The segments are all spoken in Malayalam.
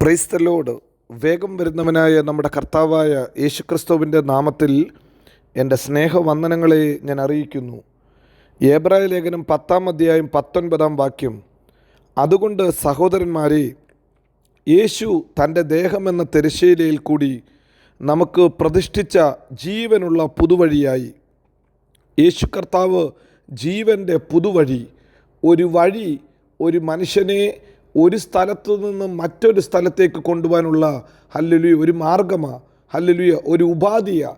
Praise the Lord. വേഗം വരുന്നവനായ നമ്മുടെ കർത്താവായ യേശുക്രിസ്തുവിൻ്റെ നാമത്തിൽ എൻ്റെ സ്നേഹവന്ദനങ്ങളെ ഞാൻ അറിയിക്കുന്നു. എബ്രായ ലേഖനം 10 അധ്യായം 19 അതുകൊണ്ട് സഹോദരന്മാരെ, യേശു തൻ്റെ ദേഹമെന്ന തിരശ്ശീലയിൽ കൂടി നമുക്ക് പ്രതിഷ്ഠിച്ച ജീവനുള്ള പുതുവഴിയായി. യേശു കർത്താവ് ജീവൻ്റെ പുതുവഴി, ഒരു വഴി, ഒരു മനുഷ്യനെ ഒരു സ്ഥലത്തു നിന്ന് മറ്റൊരു സ്ഥലത്തേക്ക് കൊണ്ടുപോകാനുള്ള ഹല്ലേലൂയ ഒരു മാർഗമാണ്, ഹല്ലേലൂയ ഒരു ഉപാധിയാണ്.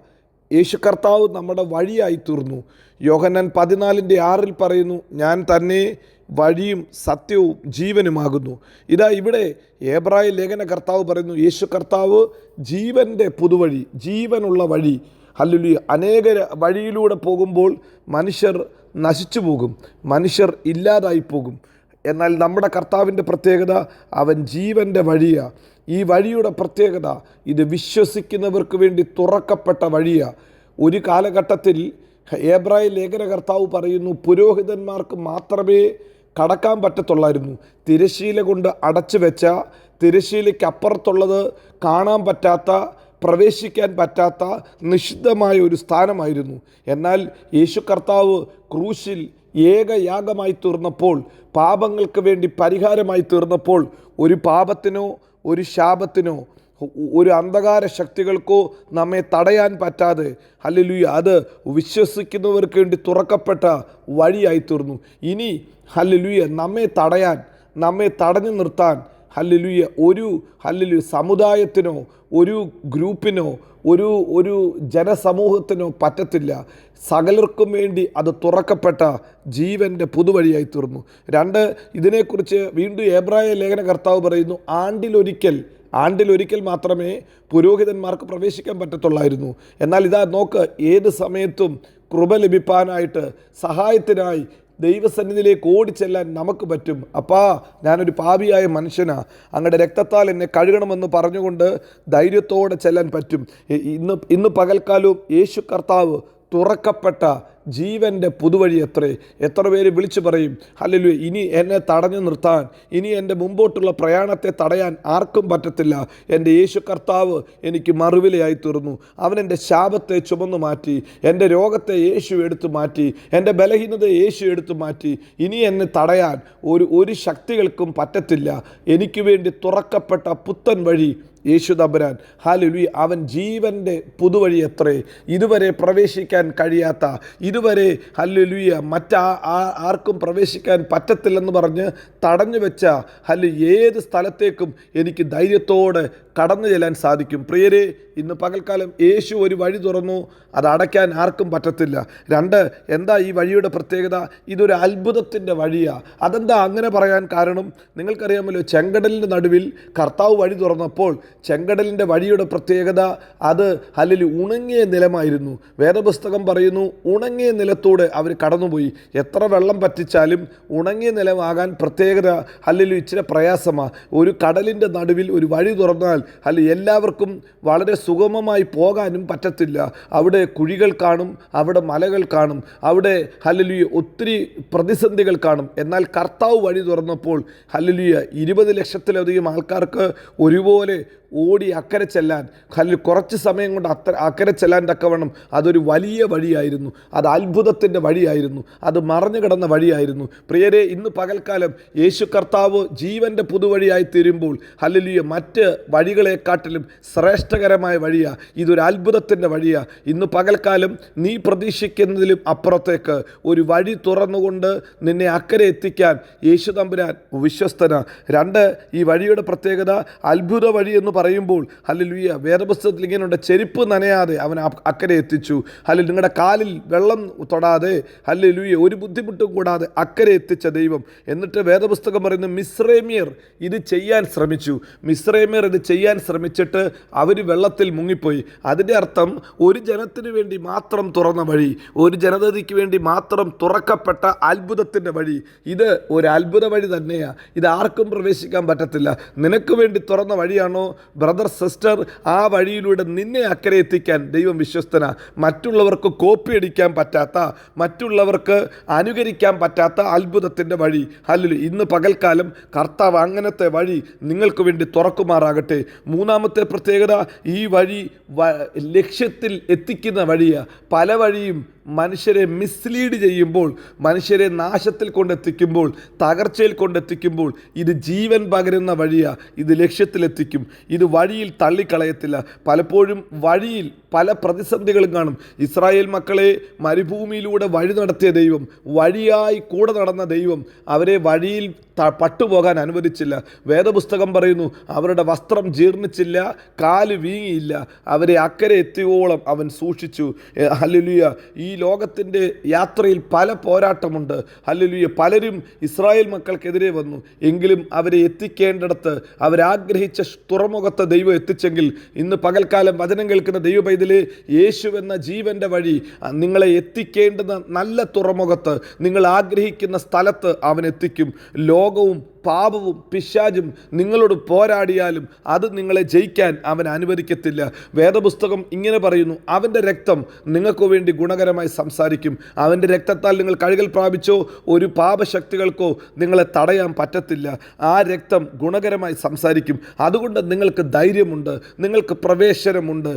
യേശു കർത്താവ് നമ്മുടെ വഴിയായി തീർന്നു. യോഹന്നാൻ 14:6 പറയുന്നു, ഞാൻ തന്നെ വഴിയും സത്യവും ജീവനുമാകുന്നു. ഇതാ ഇവിടെ എബ്രായ ലേഖന കർത്താവ് പറയുന്നു, യേശു കർത്താവ് ജീവൻ്റെ പുതുവഴി, ജീവനുള്ള വഴി. ഹല്ലേലൂയ. അനേക വഴിയിലൂടെ പോകുമ്പോൾ മനുഷ്യർ നശിച്ചു പോകും, മനുഷ്യർ ഇല്ലാതായി പോകും. എന്നാൽ നമ്മുടെ കർത്താവിൻ്റെ പ്രത്യേകത, അവൻ ജീവൻ്റെ വഴിയാണ്. ഈ വഴിയുടെ പ്രത്യേകത, ഇത് വിശ്വസിക്കുന്നവർക്ക് വേണ്ടി തുറക്കപ്പെട്ട വഴിയാണ്. ഒരു കാലഘട്ടത്തിൽ എബ്രായ ലേഖന കർത്താവ് പറയുന്നു, പുരോഹിതന്മാർക്ക് മാത്രമേ കടക്കാൻ പറ്റത്തുള്ളായിരുന്നു. തിരശ്ശീല കൊണ്ട് അടച്ചു വെച്ച, തിരശ്ശീലയ്ക്ക് അപ്പുറത്തുള്ളത് കാണാൻ പറ്റാത്ത, പ്രവേശിക്കാൻ പറ്റാത്ത നിഷിദ്ധമായ ഒരു സ്ഥാനമായിരുന്നു. എന്നാൽ യേശു കർത്താവ് ക്രൂശിൽ ഏകയാഗമായി തീർന്നപ്പോൾ, പാപങ്ങൾക്ക് വേണ്ടി പരിഹാരമായി തീർന്നപ്പോൾ, ഒരു പാപത്തിനോ ഒരു ശാപത്തിനോ ഒരു അന്ധകാര ശക്തികൾക്കോ നമ്മെ തടയാൻ പറ്റാതെ, ഹല്ലേലൂയ, അത് വിശ്വസിക്കുന്നവർക്ക് വേണ്ടി തുറക്കപ്പെട്ട വഴിയായി തീർന്നു. ഇനി ഹല്ലേലൂയ നമ്മെ തടയാൻ, നമ്മെ തടഞ്ഞു നിർത്താൻ ഹല്ലേലൂയ ഹല്ലേലൂയ സമുദായത്തിനോ ഒരു ഗ്രൂപ്പിനോ ഒരു ജനസമൂഹത്തിനോ പറ്റത്തില്ല. സകലർക്കും വേണ്ടി അത് തുറക്കപ്പെട്ട ജീവൻ്റെ പുതുവഴിയായി തീർന്നു. 2, ഇതിനെക്കുറിച്ച് വീണ്ടും എബ്രായ ലേഖന കർത്താവ് പറയുന്നു, ആണ്ടിലൊരിക്കൽ മാത്രമേ പുരോഹിതന്മാർക്ക് പ്രവേശിക്കാൻ പറ്റത്തുള്ളായിരുന്നു. എന്നാൽ ഇതാ നോക്ക്, ഏത് സമയത്തും കൃപ ലഭിക്കാനായിട്ട്, സഹായത്തിനായി ദൈവസന്നിധിയിലേക്ക് ഓടിച്ചെല്ലാൻ നമുക്ക് പറ്റും. അപ്പാ, ഞാനൊരു പാപിയായ മനുഷ്യനാണ്, അങ്ങയുടെ രക്തത്താൽ എന്നെ കഴുകണമെന്ന് പറഞ്ഞുകൊണ്ട് ധൈര്യത്തോടെ ചെല്ലാൻ പറ്റും. ഇന്ന് പകൽക്കാലവും യേശു കർത്താവ് തുറക്കപ്പെട്ട ജീവൻ്റെ പുതുവഴി എത്ര പേര് വിളിച്ചു പറയും, ഹല്ലേലൂയ, ഇനി എന്നെ തടഞ്ഞു നിർത്താൻ, ഇനി എൻ്റെ മുമ്പോട്ടുള്ള പ്രയാണത്തെ തടയാൻ ആർക്കും പറ്റത്തില്ല. എൻ്റെ യേശു കർത്താവ് എനിക്ക് മറുവിലയായി തീർന്നു. അവൻ എൻ്റെ ശാപത്തെ ചുമന്നു മാറ്റി, എൻ്റെ രോഗത്തെ യേശു എടുത്തു മാറ്റി, എൻ്റെ ബലഹീനതയെ യേശു എടുത്തു മാറ്റി. ഇനി എന്നെ തടയാൻ ഒരു ശക്തികൾക്കും പറ്റത്തില്ല. എനിക്ക് വേണ്ടി തുറക്കപ്പെട്ട പുത്തൻ വഴി യേശു തമ്പുരാൻ, ഹല്ലേലൂയ, അവൻ ജീവൻ്റെ പുതുവഴി ഇതുവരെ പ്രവേശിക്കാൻ കഴിയാത്ത, ഇതുവരെ ഹല്ലേലൂയ ആർക്കും പ്രവേശിക്കാൻ പറ്റത്തില്ലെന്ന് പറഞ്ഞ് തടഞ്ഞു വെച്ച ഏത് സ്ഥലത്തേക്കും എനിക്ക് ധൈര്യത്തോടെ കടന്നു ചെല്ലാൻ സാധിക്കും. പ്രിയരെ, ഇന്ന് പകൽക്കാലം യേശു ഒരു വഴി തുറന്നു, അത് അടയ്ക്കാൻ ആർക്കും പറ്റത്തില്ല. 2, എന്താ ഈ വഴിയുടെ പ്രത്യേകത? ഇതൊരു അത്ഭുതത്തിൻ്റെ വഴിയാണ്. അതെന്താ അങ്ങനെ പറയാൻ കാരണം? നിങ്ങൾക്കറിയാമല്ലോ, ചെങ്കടലിൻ്റെ നടുവിൽ കർത്താവ് വഴി തുറന്നപ്പോൾ ചെങ്കടലിൻ്റെ വഴിയുടെ പ്രത്യേകത, അത് ഹല്ലേലൂയ ഉണങ്ങിയ നിലമായിരുന്നു. വേദപുസ്തകം പറയുന്നു, ഉണങ്ങിയ നിലത്തൂടെ അവർ കടന്നുപോയി. എത്ര വെള്ളം പറ്റിച്ചാലും ഉണങ്ങിയ നിലമാകാൻ പ്രത്യേകത ഹല്ലേലൂയ ഇച്ചിരി പ്രയാസമാണ്. ഒരു കടലിൻ്റെ നടുവിൽ ഒരു വഴി തുറന്നാൽ എല്ലാവർക്കും വളരെ സുഗമമായി പോകാനും പറ്റത്തില്ല. അവിടെ കുഴികൾ കാണും, അവിടെ മലകൾ കാണും, അവിടെ ഹല്ലേലൂയ ഒത്തിരി പ്രതിസന്ധികൾ കാണും. എന്നാൽ കർത്താവ് വഴി തുറന്നപ്പോൾ ഹല്ലേലൂയ 20 ലക്ഷത്തിലധികം ആൾക്കാർക്ക് ഒരുപോലെ ഓടി അക്കരെ ചെല്ലാൻ, കുറച്ച് സമയം കൊണ്ട് അക്കരെ ചെല്ലാൻ തക്കവണ്ണം അതൊരു വലിയ വഴിയായിരുന്നു. അത് അത്ഭുതത്തിൻ്റെ വഴിയായിരുന്നു, അത് മറഞ്ഞു കിടന്ന വഴിയായിരുന്നു. പ്രിയരെ, ഇന്ന് പകൽക്കാലം യേശു കർത്താവ് ജീവൻ്റെ പുതുവഴിയായി തീരുമ്പോൾ ഹല്ലേലൂയ മറ്റ് വഴികളെക്കാട്ടിലും ശ്രേഷ്ഠകരമായ വഴിയാണ്. ഇതൊരു അത്ഭുതത്തിൻ്റെ വഴിയാണ്. ഇന്ന് പകൽക്കാലം നീ പ്രതീക്ഷിക്കുന്നതിലും അപ്പുറത്തേക്ക് ഒരു വഴി തുറന്നുകൊണ്ട് നിന്നെ അക്കരെ എത്തിക്കാൻ യേശു തമ്പുരാൻ വിശ്വസ്തനാണ്. 2, ഈ വഴിയുടെ പ്രത്യേകത, അത്ഭുത വഴി എന്ന് പറയുമ്പോൾ ഹല്ലേലൂയ വേദപുസ്തകത്തിൽ ഇങ്ങനെയുണ്ട്, ചെരുപ്പ് നനയാതെ അവൻ അക്കരെ എത്തിച്ചു. ഹല്ലേലൂയ, നിങ്ങളുടെ കാലിൽ വെള്ളം തൊടാതെ ഹല്ലേലൂയ ഒരു ബുദ്ധിമുട്ടും കൂടാതെ അക്കരെ എത്തിച്ച ദൈവം. എന്നിട്ട് വേദപുസ്തകം പറയുന്നു, മിസ്രൈമ്യർ ഇത് ചെയ്യാൻ ശ്രമിച്ചിട്ട് അവർ വെള്ളത്തിൽ മുങ്ങിപ്പോയി. അതിൻ്റെ അർത്ഥം, ഒരു ജനത്തിന് വേണ്ടി മാത്രം തുറന്ന വഴി, ഒരു ജനതയ്ക്ക് വേണ്ടി മാത്രം തുറക്കപ്പെട്ട അത്ഭുതത്തിൻ്റെ വഴി. ഇത് ഒരു അത്ഭുത വഴി തന്നെയാണ്. ഇത് ആർക്കും പ്രവേശിക്കാൻ പറ്റത്തില്ല. നിനക്ക് വേണ്ടി തുറന്ന വഴിയാണോ? ബ്രദർ സിസ്റ്റർ, ആ വഴിയിലൂടെ നിന്നെ അക്കരെ എത്തിക്കാൻ ദൈവം വിശ്വസ്തനാ. മറ്റുള്ളവർക്ക് കോപ്പി അടിക്കാൻ പറ്റാത്ത, മറ്റുള്ളവർക്ക് അനുകരിക്കാൻ പറ്റാത്ത അത്ഭുതത്തിൻ്റെ വഴി ഹല്ലേലൂയ ഇന്ന് പകൽക്കാലം കർത്താവ് അങ്ങനത്തെ വഴി നിങ്ങൾക്ക് വേണ്ടി തുറക്കുമാറാകട്ടെ. മൂന്നാമത്തെ പ്രത്യേകത, ഈ വഴി ലക്ഷ്യത്തിൽ എത്തിക്കുന്ന വഴിയാണ്. പല വഴിയും മനുഷ്യരെ മിസ്ലീഡ് ചെയ്യുമ്പോൾ, മനുഷ്യരെ നാശത്തിൽ കൊണ്ടെത്തിക്കുമ്പോൾ, തകർച്ചയിൽ കൊണ്ടെത്തിക്കുമ്പോൾ, ഇത് ജീവൻ പകരുന്ന വഴിയാണ്. ഇത് ലക്ഷ്യത്തിലെത്തിക്കും. ഇത് വഴിയിൽ തള്ളിക്കളയത്തില്ല. പലപ്പോഴും വഴിയിൽ പല പ്രതിസന്ധികളും കാണും. ഇസ്രായേൽ മക്കളെ മരുഭൂമിയിലൂടെ വഴി നടത്തിയ ദൈവം, വഴിയായി കൂടെ നടന്ന ദൈവം അവരെ വഴിയിൽ പട്ടുപോകാൻ അനുവദിച്ചില്ല. വേദപുസ്തകം പറയുന്നു, അവരുടെ വസ്ത്രം ജീർണിച്ചില്ല, കാല് വീങ്ങിയില്ല, അവരെ അക്കരെ എത്തിയോളം അവൻ സൂക്ഷിച്ചു. ഹല്ലേലൂയ. ഈ ലോകത്തിൻ്റെ യാത്രയിൽ പല പോരാട്ടമുണ്ട്. ഹല്ലേലൂയ. പലരും ഇസ്രായേൽ മക്കൾക്കെതിരെ വന്നു, എങ്കിലും അവരെ എത്തിക്കേണ്ടിടത്ത്, അവരാഗ്രഹിച്ച തുറമുഖത്തെ ദൈവം എത്തിച്ചെങ്കിൽ ഇന്ന് പകൽക്കാലം വചനം കേൾക്കുന്ന ദൈവ പൈതലേ, യേശു എന്ന ജീവൻ്റെ വഴി നിങ്ങളെ എത്തിക്കേണ്ടുന്ന നല്ല തുറമുഖത്ത്, നിങ്ങൾ ആഗ്രഹിക്കുന്ന സ്ഥലത്ത് അവൻ എത്തിക്കും. ലോകവും പാപവും പിശാചും നിങ്ങളോട് പോരാടിയാലും അത് നിങ്ങളെ ജയിക്കാൻ അവൻ അനുവദിക്കത്തില്ല. വേദപുസ്തകം ഇങ്ങനെ പറയുന്നു, അവൻ്റെ രക്തം നിങ്ങൾക്ക് വേണ്ടി ഗുണകരമായി സംസാരിക്കും. അവൻ്റെ രക്തത്താൽ നിങ്ങൾ കഴുകൽ പ്രാപിച്ചോ, ഒരു പാപശക്തികൾക്കോ നിങ്ങളെ തടയാൻ പറ്റത്തില്ല. ആ രക്തം ഗുണകരമായി സംസാരിക്കും. അതുകൊണ്ട് നിങ്ങൾക്ക് ധൈര്യമുണ്ട്, നിങ്ങൾക്ക് പ്രവേശനമുണ്ട്.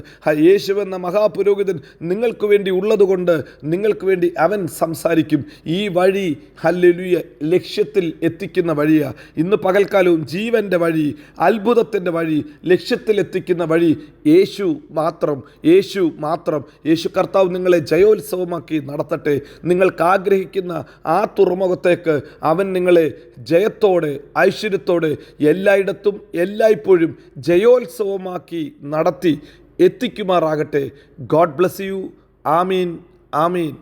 യേശുവെന്ന മഹാപുരോഹിതൻ നിങ്ങൾക്ക് വേണ്ടി ഉള്ളതുകൊണ്ട് നിങ്ങൾക്ക് വേണ്ടി അവൻ സംസാരിക്കും. ഈ വഴി ഹല്ലേലൂയ ലക്ഷ്യത്തിൽ എത്തിക്കുന്ന വഴിയാണ്. ഇന്ന് പകൽക്കാലവും ജീവൻ്റെ വഴി, അത്ഭുതത്തിൻ്റെ വഴി, ലക്ഷ്യത്തിലെത്തിക്കുന്ന വഴി യേശു മാത്രം, യേശു മാത്രം. യേശു കർത്താവ് നിങ്ങളെ ജയോത്സവമാക്കി നടത്തട്ടെ. നിങ്ങൾക്ക് ആഗ്രഹിക്കുന്ന ആ തുറമുഖത്തേക്ക് അവൻ നിങ്ങളെ ജയത്തോടെ, ഐശ്വര്യത്തോടെ, എല്ലായിടത്തും എല്ലായ്പ്പോഴും ജയോത്സവമാക്കി നടത്തി എത്തിക്കുമാറാകട്ടെ. God bless you. ആമീൻ, ആമീൻ.